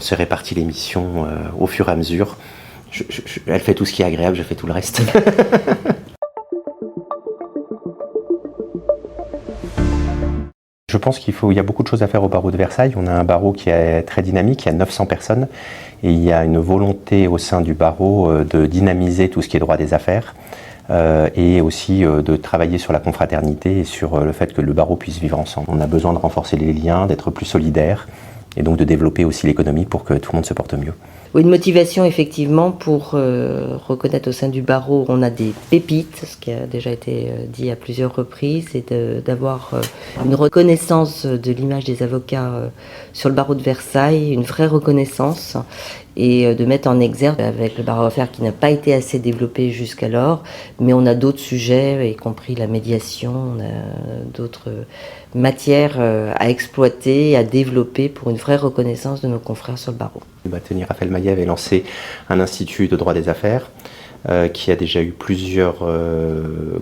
On s'est réparti les missions au fur et à mesure. Elle fait tout ce qui est agréable, je fais tout le reste. Je pense il y a beaucoup de choses à faire au barreau de Versailles. On a un barreau qui est très dynamique, il y a 900 personnes et il y a une volonté au sein du barreau de dynamiser tout ce qui est droit des affaires et aussi de travailler sur la confraternité et sur le fait que le barreau puisse vivre ensemble. On a besoin de renforcer les liens, d'être plus solidaires et donc de développer aussi l'économie pour que tout le monde se porte mieux. Oui, une motivation effectivement pour reconnaître au sein du barreau, on a des pépites, ce qui a déjà été dit à plusieurs reprises, et d'avoir une reconnaissance de l'image des avocats sur le barreau de Versailles, une vraie reconnaissance, et de mettre en exergue avec le barreau d'affaires qui n'a pas été assez développé jusqu'alors, mais on a d'autres sujets, y compris la médiation, on a d'autres matières à exploiter, à développer pour une vraie reconnaissance de nos confrères sur le barreau. Le bâtonnier Raphaël Maillet avait lancé un institut de droit des affaires qui a déjà eu plusieurs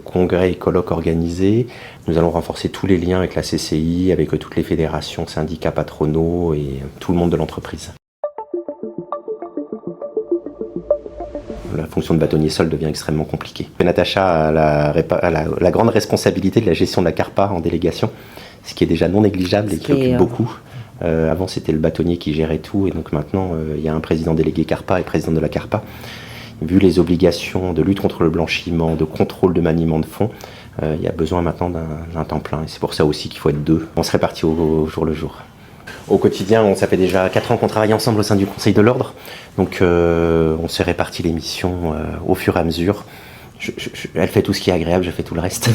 congrès et colloques organisés. Nous allons renforcer tous les liens avec la CCI, avec toutes les fédérations, syndicats patronaux et tout le monde de l'entreprise. La fonction de bâtonnier seul devient extrêmement compliquée. Natacha a la grande responsabilité de la gestion de la CARPA en délégation, ce qui est déjà non négligeable et qui occupe beaucoup. Avant, c'était le bâtonnier qui gérait tout, et donc maintenant, il y a un président délégué CARPA et président de la CARPA. Vu les obligations de lutte contre le blanchiment, de contrôle de maniement de fonds, il y a besoin maintenant d'un temps plein. Et c'est pour ça aussi qu'il faut être deux. On se répartit au jour le jour. Au quotidien, ça fait déjà 4 ans qu'on travaille ensemble au sein du Conseil de l'Ordre. Donc, on s'est réparti les missions au fur et à mesure. Elle fait tout ce qui est agréable, je fais tout le reste.